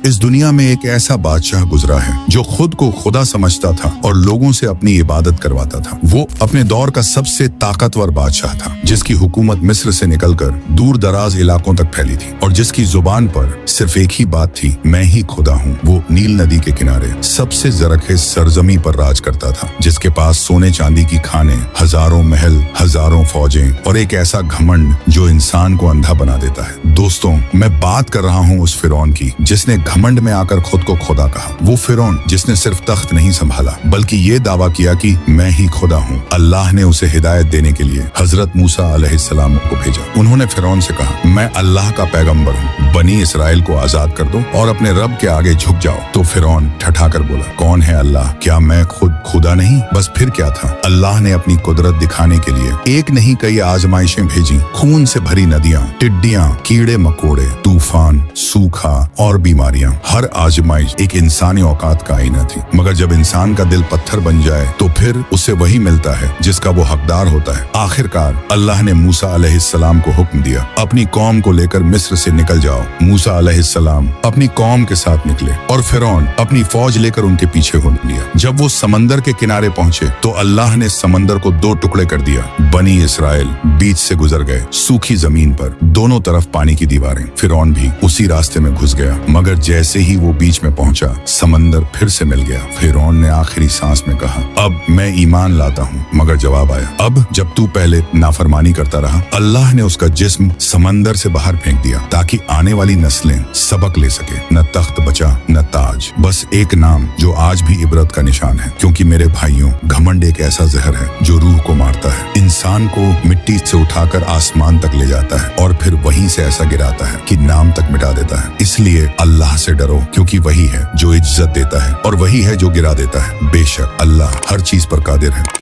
इस दुनिया में एक ऐसा बादशाह गुजरा है जो खुद को खुदा समझता था और लोगों से अपनी इबादत करवाता था। वो अपने दौर का सबसे ताकतवर बादशाह था, जिसकी हुकूमत मिस्र से निकलकर दूर दराज इलाकों तक फैली थी और जिसकी जुबान पर सिर्फ एक ही बात थी, मैं ही खुदा हूँ। वो नील नदी के किनारे सबसे जरखेज सरजमी पर राज करता था, जिसके पास सोने चांदी की खाने, हजारों महल, हजारों फौजें और एक ऐसा घमंड जो इंसान को अंधा बना देता है। दोस्तों, मैं बात कर रहा हूँ उस फिरौन की जिसने घमंड में आकर खुद को खुदा कहा। वो फिरौन जिसने सिर्फ तख्त नहीं संभाला बल्कि ये दावा किया कि मैं ही खुदा हूँ। अल्लाह ने उसे हिदायत देने के लिए हजरत मूसा अलैहिस्सलाम को भेजा। उन्होंने फिरौन से कहा, मैं अल्लाह का पैगंबर हूँ, बनी इसराइल को आजाद कर दो और अपने रब के आगे झुक जाओ। तो फिरौन ठठा कर बोला, कौन है अल्लाह? क्या मैं खुद खुदा नहीं? बस फिर क्या था? अल्लाह ने अपनी कुदरत दिखाने के लिए एक नहीं कई आजमाइशें भेजी। खून से भरी नदियां, टिड्डियां, कीड़े मकोड़े, तूफान, सूखा और बीमारियां। हर आजमाइश एक इंसानी औकात का आईना थी। मगर जब इंसान का दिल पत्थर बन जाए तो फिर उसे वही मिलता है जिसका वो हकदार होता है। आखिरकार अल्लाह ने मूसा अलैहिस्सलाम को हुक्म दिया, अपनी कौम को लेकर मिस्र से निकल जाओ। मूसा अलैहिस्सलाम अपनी कौम के साथ निकले और फिरौन अपनी फौज लेकर उनके पीछे हो लिया। जब वो समंदर के किनारे पहुंचे तो अल्लाह ने समंदर को दो टुकड़े कर दिया। बनी इसराइल बीच से गुजर गए। सूखी जमीन पर दोनों तरफ पानी की दीवारें। फिरौन भी उसी रास्ते में घुस गया। मगर जैसे ही वो बीच में पहुंचा, समंदर फिर से मिल गया। फिरौन ने आखिरी सांस में कहा, अब मैं ईमान लाता हूँ। मगर जवाब आया, अब जब तू पहले नाफरमानी करता रहा। अल्लाह ने उसका जिस्म समंदर से बाहर फेंक दिया ताकि आने वाली नस्लें सबक ले सके। न तख्त बचा न ताज, बस एक नाम जो आज भी इबरत का निशान है। क्योंकि मेरे भाइयों, घमंड एक ऐसा जहर है जो रूह को मारता है, इंसान को मिट्टी से उठाकर आसमान तक ले जाता है और फिर वहीं से ऐसा गिराता है कि नाम तक मिटा देता है। इसलिए अल्लाह से डरो, क्योंकि वही है जो इज्जत देता है और वही है जो गिरा देता है। बेशक अल्लाह हर चीज पर कादिर है।